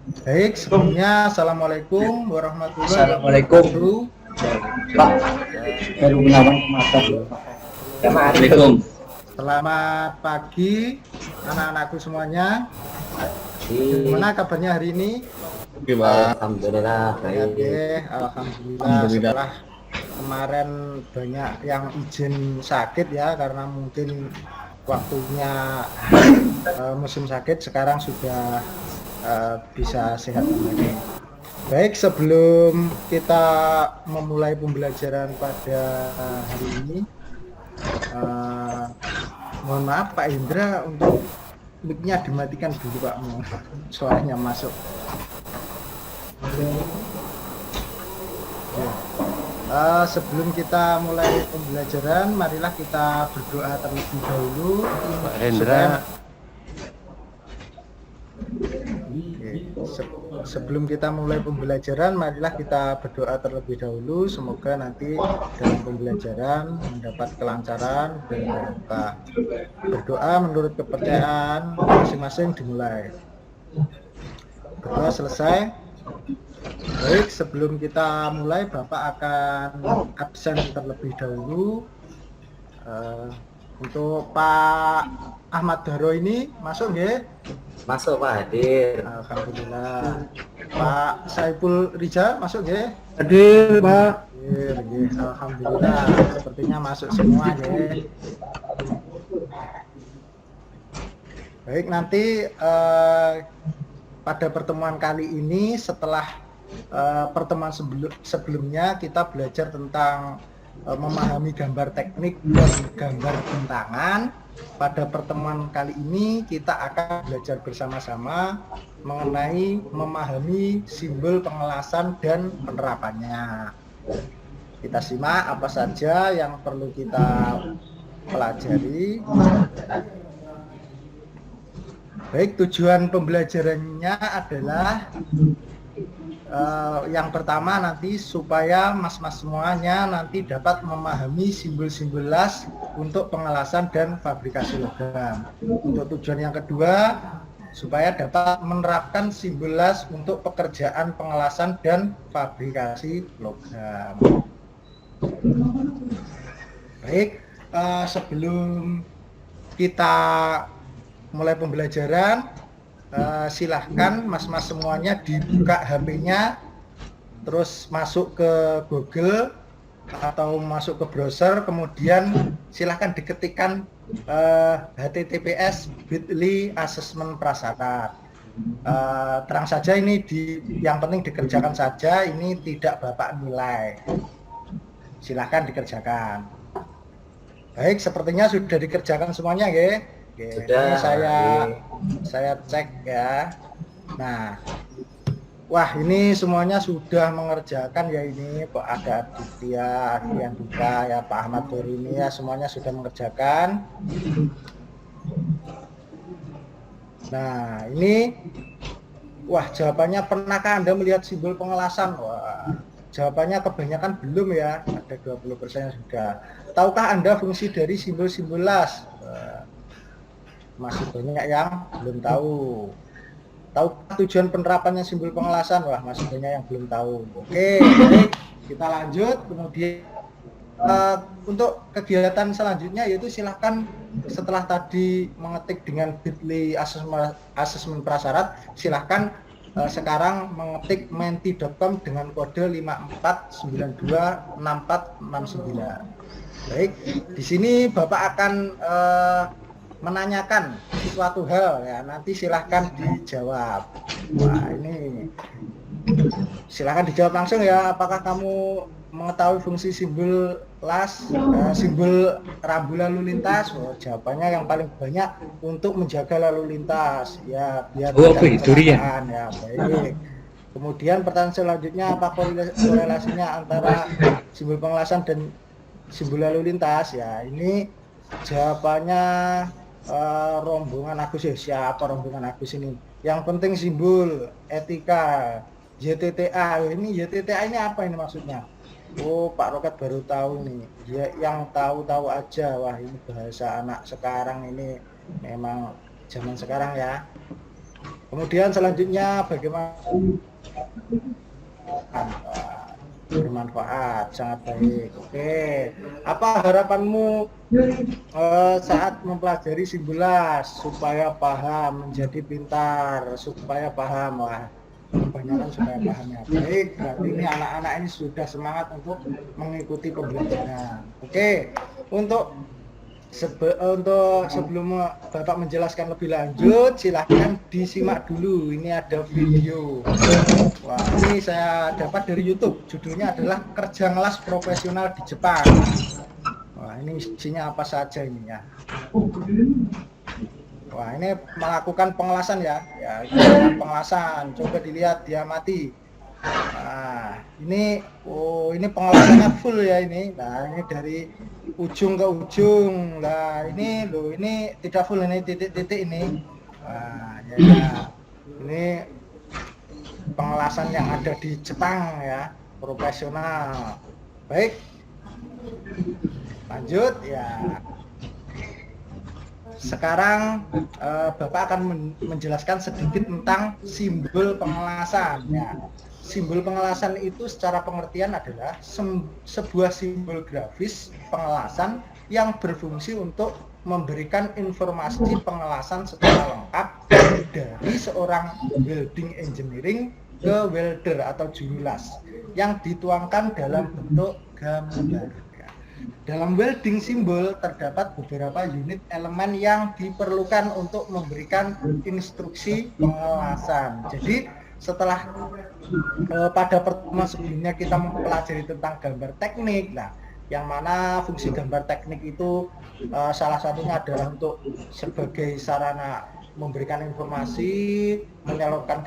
Baik, sebelumnya Assalamualaikum warahmatullahi Assalamualaikum. wabarakatuh. Pak, Heru Gunawan Master. Assalamualaikum. Selamat pagi anak-anakku semuanya. Gimana kabarnya hari ini? Alhamdulillah Oke, baik. Alhamdulillah. Alhamdulillah. Setelah kemarin banyak yang izin sakit ya, karena mungkin waktunya musim sakit, sekarang sudah bisa sehat kembali. Baik, sebelum kita memulai pembelajaran pada hari ini, mohon maaf Pak Indra untuk mic-nya dimatikan dulu Pak, suaranya masuk. Sebelum kita mulai pembelajaran, marilah kita berdoa terlebih dahulu. Pak Hendra. Sebelum kita mulai pembelajaran, marilah kita berdoa terlebih dahulu. Semoga nanti dalam pembelajaran mendapat kelancaran dan berkah. Berdoa menurut kepercayaan masing-masing dimulai. Berdoa selesai. Baik, sebelum kita mulai, Bapak akan absen terlebih dahulu. Untuk Pak Ahmad Daro ini masuk nggih? Masuk Pak, hadir. Alhamdulillah. Pak Saiful Rija masuk nggih? Hadir, Pak. Hadir nggih. Alhamdulillah. Sepertinya masuk semua nggih. Baik, nanti pada pertemuan kali ini setelah pertemuan sebelumnya kita belajar tentang memahami gambar teknik dan gambar bentangan. Pada pertemuan kali ini kita akan belajar bersama-sama mengenai memahami simbol pengelasan dan penerapannya. Kita simak apa saja yang perlu kita pelajari. Baik, tujuan pembelajarannya adalah yang pertama nanti supaya mas-mas semuanya nanti dapat memahami simbol-simbol las untuk pengelasan dan fabrikasi logam. Untuk tujuan yang kedua, supaya dapat menerapkan simbol las untuk pekerjaan pengelasan dan fabrikasi logam. Baik, sebelum kita mulai pembelajaran, silahkan mas-mas semuanya dibuka HP-nya, terus masuk ke Google atau masuk ke browser, kemudian silahkan diketikkan https://bit.ly asesmen prasyarat. Terang saja ini yang penting dikerjakan saja, ini tidak Bapak nilai. Silahkan dikerjakan. Baik, sepertinya sudah dikerjakan semuanya ya. Oke, sudah. Ini saya cek ya. Nah, wah ini semuanya sudah mengerjakan ya, ini Pak ada Aditya, Adrian Duka ya, Pak Ahmad Dorini ya, semuanya sudah mengerjakan. Nah ini, wah jawabannya, pernahkah Anda melihat simbol pengelasan? Wah, jawabannya kebanyakan belum ya, ada 20% yang sudah. Tahukah Anda fungsi dari simbol-simbol las? Masih banyak yang belum tahu. Tahu tujuan penerapannya simbol pengelasan? Wah, masih banyak yang belum tahu. Oke, baik, kita lanjut. Kemudian untuk kegiatan selanjutnya yaitu silahkan setelah tadi mengetik dengan bit.ly asesmen prasyarat, silahkan sekarang mengetik menti.com dengan kode 54926469. Baik, di sini Bapak akan menanyakan sesuatu hal ya, nanti silahkan dijawab. Wah ini silahkan dijawab langsung ya. Apakah kamu mengetahui fungsi simbol las, simbol rambu lalu lintas? Oh, jawabannya yang paling banyak untuk menjaga lalu lintas ya, biar tidak kecelakaan ya. Baik, kemudian pertanyaan selanjutnya, apa korelasinya antara simbol pengelasan dan simbol lalu lintas? Ya ini jawabannya rombongan Agus ya. Siapa rombongan Agus ini? Yang penting simbol etika YTTA. Ini YTTA ini apa ini maksudnya? Oh, Pak Roket baru tahu nih. Dia yang tahu-tahu aja. Wah, ini bahasa anak sekarang ini memang zaman sekarang ya. Kemudian selanjutnya bagaimana? Bermanfaat, sangat baik. Oke, apa harapanmu saat mempelajari simbolas supaya paham, menjadi pintar, supaya paham? Wah, kebanyakan supaya paham ya. Baik, berarti ini anak-anak ini sudah semangat untuk mengikuti pembelajaran. Oke, untuk sebelum Bapak menjelaskan lebih lanjut, silahkan disimak dulu. Ini ada video. Wah, ini saya dapat dari YouTube. Judulnya adalah Kerja Ngelas Profesional di Jepang. Wah, ini isinya apa saja ini ya. Wah, ini melakukan pengelasan ya. Ya, ini pengelasan. Coba dilihat, dia mati. Nah, ini pengelasannya full ya ini. Nah, ini dari ujung ke ujung. Nah, ini loh, ini tidak full, ini titik-titik ini. Nah, ya. Ini pengelasan yang ada di Jepang ya, profesional. Baik. Lanjut ya. Sekarang Bapak akan menjelaskan sedikit tentang simbol pengelasan ya. Simbol pengelasan itu secara pengertian adalah sebuah simbol grafis pengelasan yang berfungsi untuk memberikan informasi pengelasan secara lengkap dari seorang welding engineering ke welder atau juru las yang dituangkan dalam bentuk gambar. Dalam welding simbol terdapat beberapa unit elemen yang diperlukan untuk memberikan instruksi pengelasan. Jadi setelah pada pertemuan sebelumnya kita mempelajari tentang gambar teknik, nah yang mana fungsi gambar teknik itu salah satunya adalah untuk sebagai sarana memberikan informasi, menyalurkan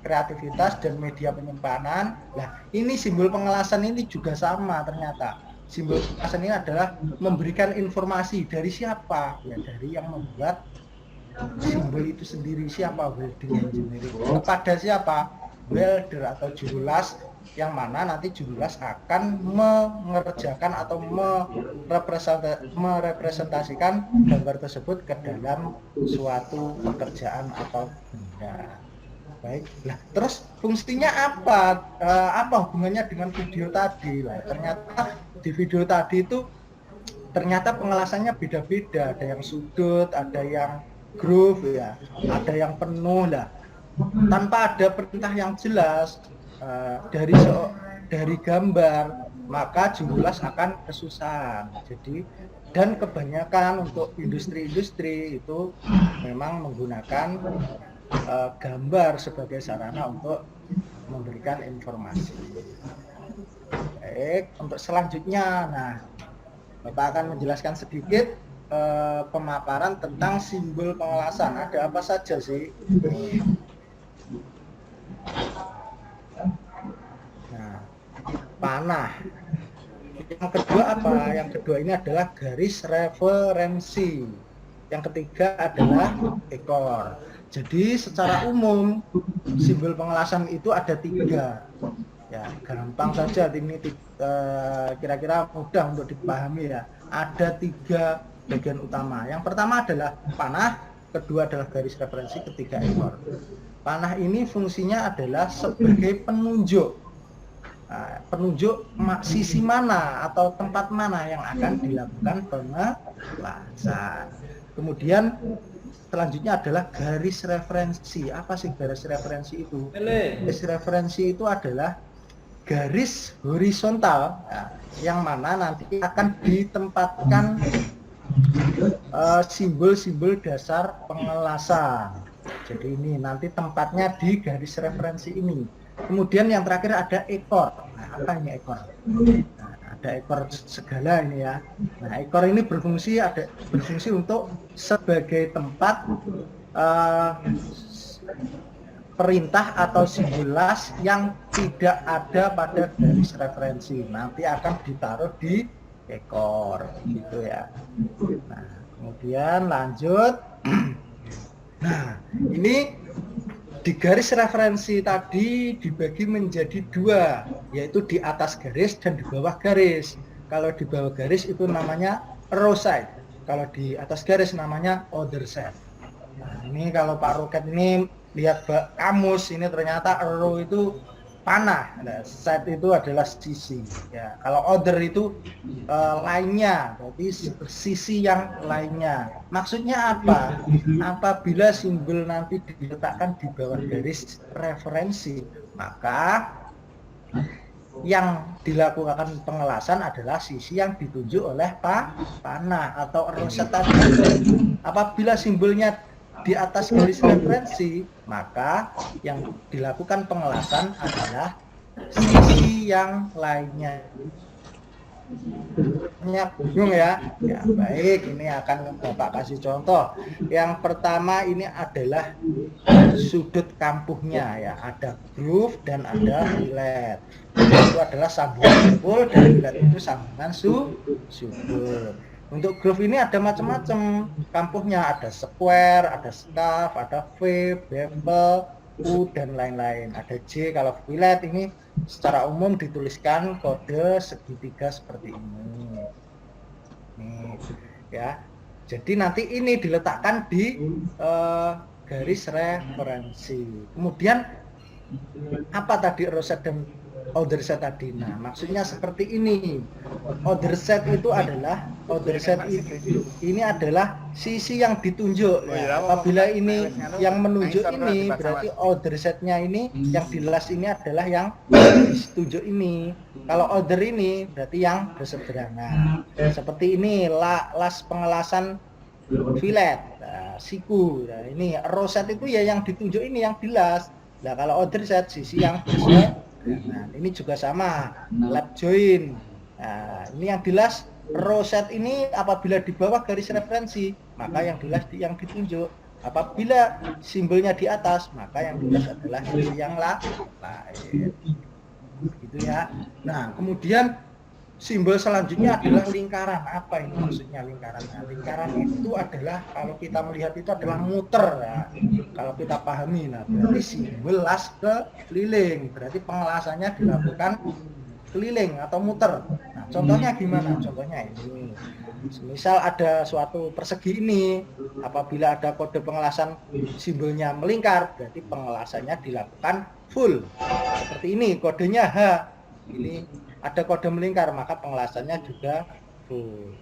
kreativitas dan media penyimpanan. Nah, ini simbol pengelasan ini juga sama ternyata. Simbol pengelasan ini adalah memberikan informasi dari siapa? Ya, dari yang membuat simbol itu sendiri, siapa? Welding engineering. Kepada siapa? Welder atau juru las, yang mana nanti juru las akan mengerjakan atau merepresentasikan gambar tersebut ke dalam suatu pekerjaan atau benda. Baik, nah terus fungsinya apa? Apa hubungannya dengan video tadi? Lah, ternyata di video tadi itu ternyata pengelasannya beda-beda. Ada yang sudut, ada yang groove ya, ada yang penuh lah. Tanpa ada perintah yang jelas dari gambar, maka juru las akan kesusahan. Jadi dan kebanyakan untuk industri-industri itu memang menggunakan gambar sebagai sarana untuk memberikan informasi. Baik, untuk selanjutnya, nah Bapak akan menjelaskan sedikit pemaparan tentang simbol pengelasan. Ada apa saja sih? Nah, panah. Yang kedua apa? Yang kedua ini adalah garis referensi. Yang ketiga adalah ekor. Jadi secara umum simbol pengelasan itu ada 3. Ya, gampang saja ini kira-kira mudah untuk dipahami ya. Ada 3 bagian utama. Yang pertama adalah panah, kedua adalah garis referensi, ketiga ekor. Panah ini fungsinya adalah sebagai penunjuk. Nah, penunjuk sisi mana atau tempat mana yang akan dilakukan pengelasan. Kemudian selanjutnya adalah garis referensi. Apa sih garis referensi itu? Garis referensi itu adalah garis horizontal yang mana nanti akan ditempatkan simbol-simbol dasar pengelasan. Jadi ini nanti tempatnya di garis referensi ini. Kemudian yang terakhir ada ekor. Nah, apa ini ekor? Nah, ada ekor segala ini ya. Nah, ekor ini berfungsi untuk sebagai tempat perintah atau simbol las yang tidak ada pada garis referensi. Nanti akan ditaruh di ekor, gitu ya. Nah, kemudian lanjut. Nah, ini di garis referensi tadi dibagi menjadi 2, yaitu di atas garis dan di bawah garis. Kalau di bawah garis itu namanya row side, kalau di atas garis namanya other side. Nah, ini kalau Pak Roket ini lihat kamus ini ternyata row itu panah, nah, set itu adalah sisi ya. Kalau other itu lainnya, berarti sisi yang lainnya. Maksudnya apa? Apabila simbol nanti diletakkan di bawah garis referensi, maka yang dilakukan pengelasan adalah sisi yang ditunjuk oleh panah atau roset tadi. Apabila simbolnya di atas garis referensi, maka yang dilakukan pengelasan adalah sisi yang lainnya. Bingung ya? Ya baik, ini akan Bapak kasih contoh. Yang pertama ini adalah sudut kampuhnya ya, ada groove dan ada fillet. Itu adalah sambungan simpul dan fillet itu sambungan subul. Untuk groove ini ada macam-macam kampuhnya, ada square, ada scarf, ada V, bevel, U dan lain-lain. Ada J. Kalau fillet ini secara umum dituliskan kode segitiga seperti ini. Nih, ya. Jadi nanti ini diletakkan di garis referensi. Kemudian apa tadi roset dan other set tadi? Nah, maksudnya seperti ini. Other set itu adalah ini adalah sisi yang ditunjuk. Ya. Apabila ini yang menunjuk ini, berarti other setnya ini yang dilas ini adalah yang ditunjuk ini. Kalau other ini berarti yang berseberangan. Seperti ini las pengelasan fillet, nah, siku. Nah, ini roset itu ya yang ditunjuk ini yang dilas. Nah, kalau other set sisi yang berseberangan. Nah, ini juga sama, lap join. Nah, ini yang dilas roset ini apabila di bawah garis referensi, maka yang dilas yang ditunjuk. Apabila simbolnya di atas, maka yang dilas adalah yang lain. Gitu ya. Nah, kemudian simbol selanjutnya adalah lingkaran. Apa ini maksudnya lingkaran? Nah, lingkaran itu adalah kalau kita melihat itu adalah muter ya. Kalau kita pahami, nah berarti simbol las keliling. Berarti pengelasannya dilakukan keliling atau muter. Nah, contohnya gimana? Contohnya ini. Misal ada suatu persegi ini, apabila ada kode pengelasan simbolnya melingkar, berarti pengelasannya dilakukan full. Seperti ini, kodenya H. Ini ada kode melingkar, maka pengelasannya juga full.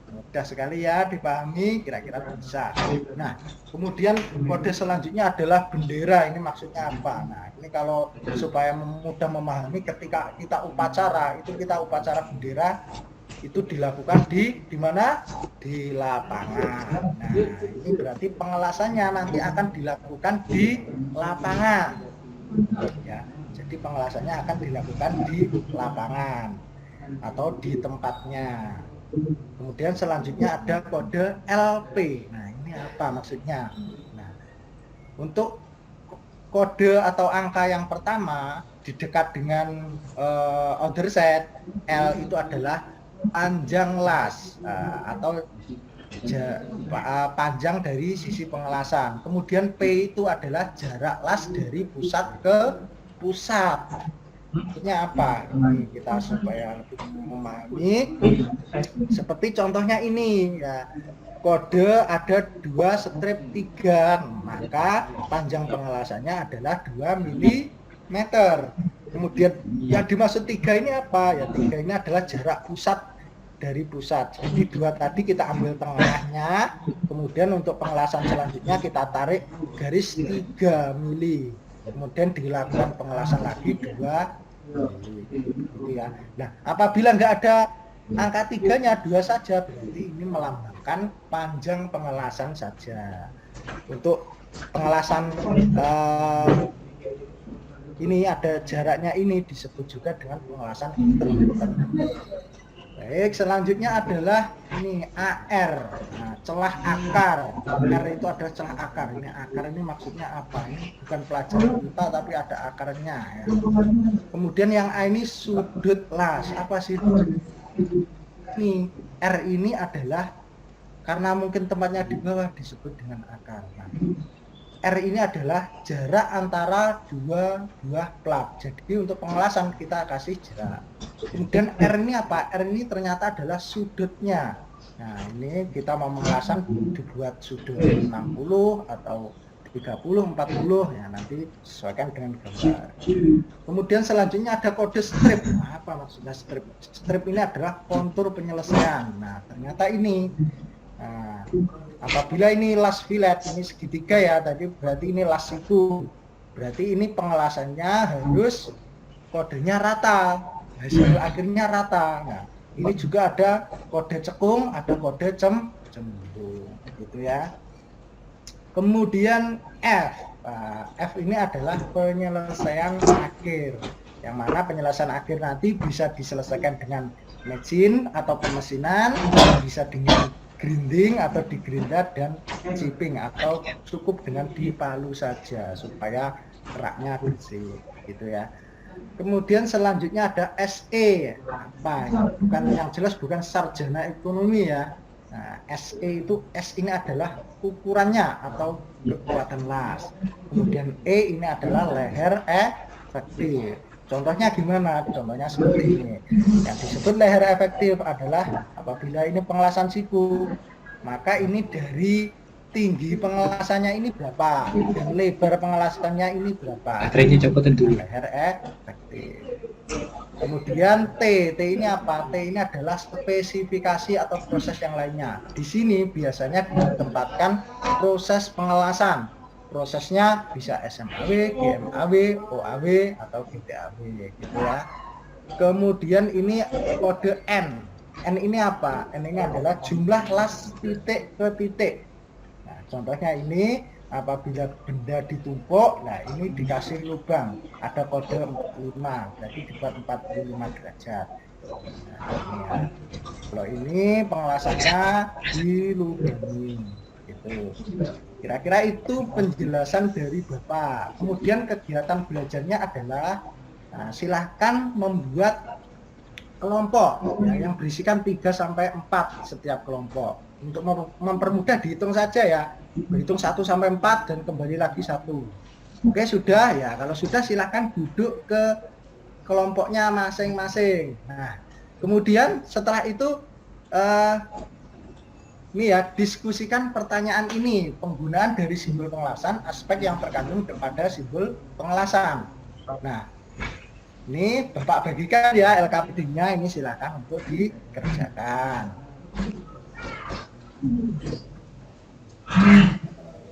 Mudah sekali ya dipahami, kira-kira bisa. Nah, kemudian kode selanjutnya adalah bendera. Ini maksudnya apa? Nah, ini kalau supaya mudah memahami, ketika kita upacara, itu kita upacara bendera itu dilakukan di mana? Di lapangan. Nah, ini berarti pengelasannya nanti akan dilakukan di lapangan. Ya. Jadi pengelasannya akan dilakukan di lapangan atau di tempatnya. Kemudian selanjutnya ada kode LP. Nah, ini apa maksudnya? Nah, untuk kode atau angka yang pertama di dekat dengan other set, L itu adalah panjang las atau panjang dari sisi pengelasan. Kemudian P itu adalah jarak las dari pusat ke pusat. Maksudnya apa? Ini kita supaya lebih memahami. Seperti contohnya ini ya. Kode ada 2 strip 3, maka panjang pengelasannya adalah 2 mm. Kemudian yang dimaksud 3 ini apa? Ya 3 ini adalah jarak pusat dari pusat. Jadi 2 tadi kita ambil tengahnya, kemudian untuk pengelasan selanjutnya kita tarik garis 3 mm. Kemudian dilakukan pengelasan lagi 2 gitu ya. Nah, apabila nggak ada angka 3-nya 2 saja, berarti ini melambangkan panjang pengelasan saja. Untuk pengelasan ini ada jaraknya, ini disebut juga dengan pengelasan intermittent. Baik, selanjutnya adalah ini AR, nah, celah akar. R itu adalah celah akar. Ini akar ini maksudnya apa? Ini bukan pelajaran kita, tapi ada akarnya. Ya. Kemudian yang A ini sudut las. Apa sih? Ini R ini adalah karena mungkin tempatnya di bawah disebut dengan akar. Nah, R ini adalah jarak antara 2 buah plat. Jadi untuk pengelasan kita kasih jarak. Kemudian R ini apa? R ini ternyata adalah sudutnya. Nah, ini kita mau pengelasan dibuat sudut 60 atau 30, 40 ya, nanti sesuaikan dengan gambar. Kemudian selanjutnya ada kode strip. Nah, apa maksudnya strip? Strip ini adalah kontur penyelesaian. Nah, ternyata ini apabila ini last fillet, ini segitiga ya, tadi berarti ini last itu. Berarti ini pengelasannya harus kodenya rata, hasil akhirnya rata. Nah, ini juga ada kode cekung, ada kode cembung, gitu ya. Kemudian F. F ini adalah penyelesaian akhir, yang mana penyelesaian akhir nanti bisa diselesaikan dengan mesin atau pemesinan, bisa dengan grinding atau digrinda dan chipping, atau cukup dengan dipalu saja supaya keraknya bersih, gitu ya. Kemudian selanjutnya ada SE. Apa? Bukan yang jelas, bukan sarjana ekonomi ya. Nah, SE itu, S ini adalah ukurannya atau kekuatan las. Kemudian E ini adalah leher efektif. Contohnya gimana? Contohnya seperti ini. Yang disebut leher efektif adalah apabila ini pengelasan siku, maka ini dari tinggi pengelasannya ini berapa dan lebar pengelasannya ini berapa. Baterainya copotin dulu. Leher efektif. Kemudian T ini apa? T ini adalah spesifikasi atau proses yang lainnya. Di sini biasanya ditempatkan proses pengelasan. Prosesnya bisa SMAW, GMAW, OAW, atau GTAW, gitu ya. Kemudian ini kode N. N ini apa? N ini adalah jumlah las titik ke titik. Nah, contohnya ini apabila benda ditumpuk, nah ini dikasih lubang, ada kode 45, berarti dibuat 45 derajat. Nah, ini ya. Kalau ini pengelasannya dilubangi, gitu. Kira-kira itu penjelasan dari Bapak. Kemudian kegiatan belajarnya adalah silahkan membuat kelompok ya, yang berisikan 3-4 setiap kelompok. Untuk mempermudah dihitung saja ya, berhitung 1-4 dan kembali lagi 1. Oke, sudah ya. Kalau sudah silahkan duduk ke kelompoknya masing-masing. Nah, kemudian setelah itu ini ya, diskusikan pertanyaan ini, penggunaan dari simbol pengelasan, aspek yang terkandung pada simbol pengelasan. Nah, ini Bapak bagikan ya LKPD-nya, ini silakan untuk dikerjakan.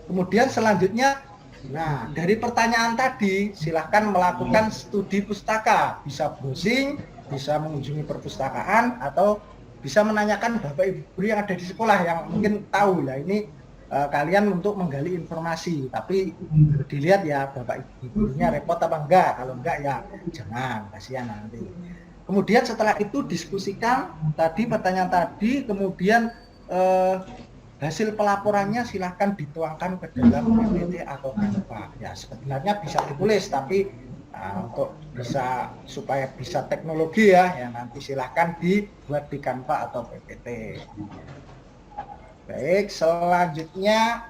Kemudian selanjutnya, nah dari pertanyaan tadi silahkan melakukan studi pustaka, bisa browsing, bisa mengunjungi perpustakaan, atau bisa menanyakan Bapak Ibu yang ada di sekolah yang mungkin tahu lah ini kalian untuk menggali informasi. Tapi dilihat ya Bapak Ibunya repot apa enggak. Kalau enggak ya jangan, kasihan nanti. Kemudian setelah itu diskusikan tadi pertanyaan tadi, kemudian hasil pelaporannya silahkan dituangkan ke dalam PPT atau Canva. Ya sebenarnya bisa ditulis, tapi untuk bisa supaya bisa teknologi ya, yang nanti silahkan dibuat di Canva atau PPT. Baik, selanjutnya,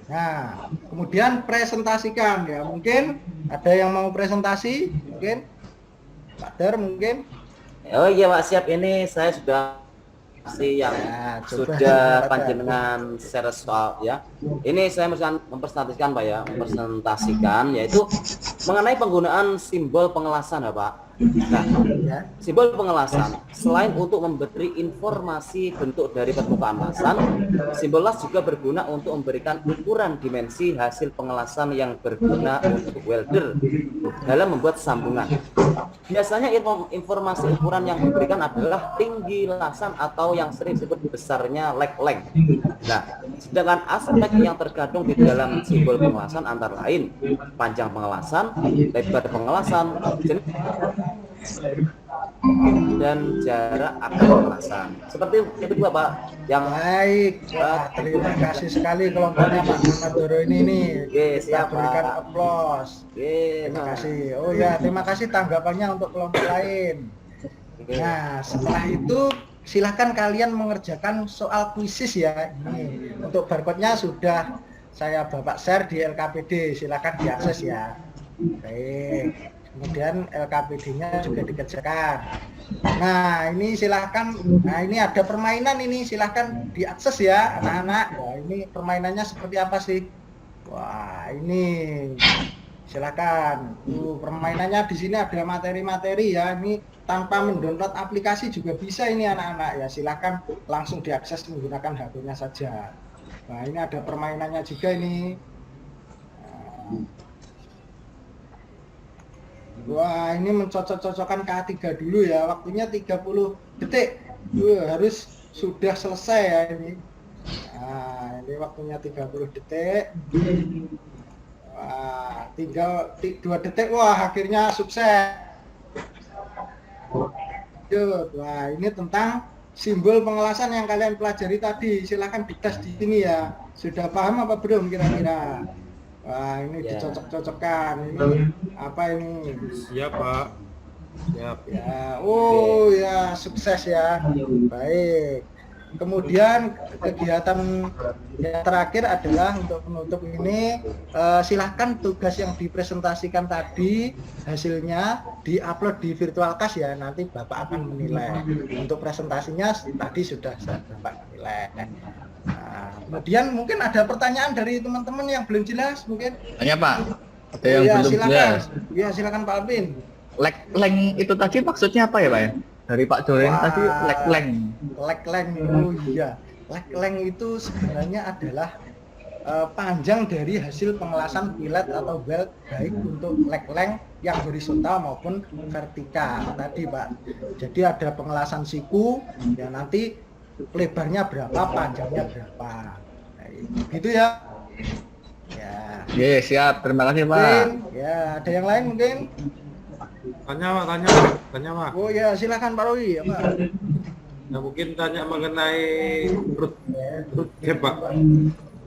nah kemudian presentasikan ya. Mungkin ada yang mau presentasi, mungkin Pak Dar mungkin. Oh iya Pak, siap. Ini saya sudah yang sudah panjenengan share soal ya. Ini saya mempresentasikan Pak ya, mempresentasikan yaitu mengenai penggunaan simbol pengelasan ya Pak. Nah, simbol pengelasan selain untuk memberi informasi bentuk dari permukaan lasan, simbol las juga berguna untuk memberikan ukuran dimensi hasil pengelasan yang berguna untuk welder dalam membuat sambungan. Biasanya informasi ukuran yang diberikan adalah tinggi lasan atau yang sering disebut besarnya leg length. Nah, sedangkan aspek yang terkandung di dalam simbol pengelasan antara lain panjang pengelasan, lebar pengelasan, jenis dan jarak akar pengelasan. Seperti itu Bapak yang baik. Terima kasih sekali kelompoknya Pak Muhammad Doro ini nih. Kita berikan aplaus. Terima kasih. Oh ya, terima kasih tanggapannya untuk kelompok lain. Nah, setelah itu silahkan kalian mengerjakan soal kuisis ya. Ini untuk barcode-nya sudah saya Bapak share di LKPD, silahkan diakses ya. Baik. kemudian LKPD-nya juga dikerjakan. Nah ini silahkan, nah ini ada permainan ini, silahkan diakses ya anak-anak. Wah ini permainannya seperti apa sih? Wah ini silakan. Permainannya di sini ada materi-materi ya. Ini tanpa mendownload aplikasi juga bisa ini anak-anak ya. Silakan langsung diakses menggunakan HP-nya saja. Nah ini ada permainannya juga ini. Wah ini mencocok-cocokkan K3 dulu ya. Waktunya 30 detik. Harus sudah selesai ya ini. Nah ini waktunya 30 detik. Wah, tinggal 2 detik. Wah akhirnya sukses. Wah ini tentang simbol pengelasan yang kalian pelajari tadi. Silahkan dites di sini ya. Sudah paham apa belum kira-kira? Wah ini dicocok-cocokkan. Ini apa ini? Siap, Pak. Siap. Ya, oh ya sukses ya. Baik. Kemudian kegiatan yang terakhir adalah untuk penutup ini, silahkan tugas yang dipresentasikan tadi hasilnya diupload di virtual class ya. Nanti Bapak akan menilai. Untuk presentasinya tadi sudah Bapak menilai. Nah, kemudian mungkin ada pertanyaan dari teman-teman yang belum jelas mungkin. Tanya Pak, ada yang ya, belum silakan. jelas. Ya silakan Pak Alvin. Leng itu tadi maksudnya apa ya Pak ya? Dari Pak Joren tadi leng. Oh iya, leng itu sebenarnya adalah panjang dari hasil pengelasan pilet atau weld baik untuk leng yang horizontal maupun vertikal tadi Pak. Jadi ada pengelasan siku yang nanti lebarnya berapa, panjangnya berapa. Nah, gitu ya. Ya. Oke, siap. Terima kasih, Pak. Ya, ada yang lain mungkin? Tanya, Pak. Oh ya, silakan Pak Roy, ya, Pak. Nah, mungkin tanya mengenai root gap, Pak.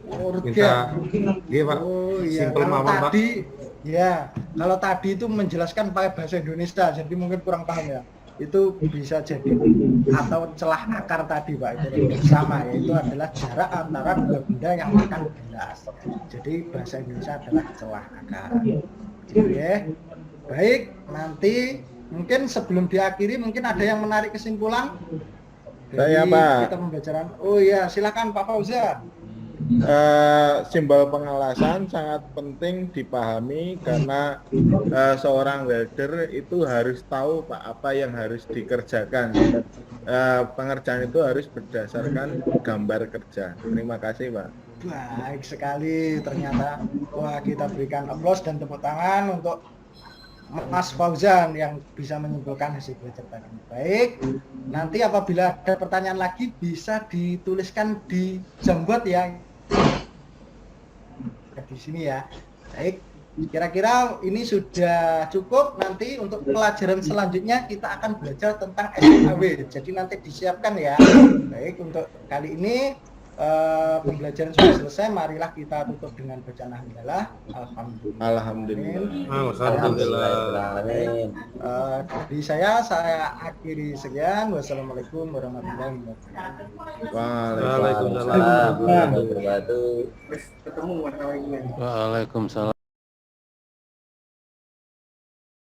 Oh, root Minta, gap. iya, Pak. Oh iya, Simple kalau mawar, Pak. tadi ya, kalau tadi itu menjelaskan pakai bahasa Indonesia, jadi mungkin kurang paham ya. Itu bisa jadi atau celah akar tadi Pak, itu sama, yaitu adalah jarak antara dua benda yang akan bilas. Jadi bahasa Indonesia adalah celah akar. Oke, baik, nanti mungkin sebelum diakhiri mungkin ada yang menarik kesimpulan dari Saya, Pak. kita pembelajaran. Oh iya, silakan Pak Fauzan. Simbol pengelasan sangat penting dipahami karena seorang welder itu harus tahu Pak apa yang harus dikerjakan. Pengerjaan itu harus berdasarkan gambar kerja. Terima kasih Pak. Baik sekali, ternyata wah kita berikan aplaus dan tepuk tangan untuk Mas Fauzan yang bisa menyimpulkan hasil belajar tadi. Baik, nanti apabila ada pertanyaan lagi bisa dituliskan di Jamboard ya. Di sini ya. Baik, kira-kira ini sudah cukup. Nanti untuk pelajaran selanjutnya kita akan belajar tentang SAW. Jadi nanti disiapkan ya. Baik, untuk kali ini pembelajaran sudah selesai. Marilah kita tutup dengan bacaan alhamdulillah. Alhamdulillah. Alhamdulillah. Dari saya akhiri sekian. Wassalamualaikum warahmatullahi wabarakatuh. Waalaikumsalam. Waalaikumsalam warahmatullahi wabarakatuh. Ketemu warna Waalaikumsalam.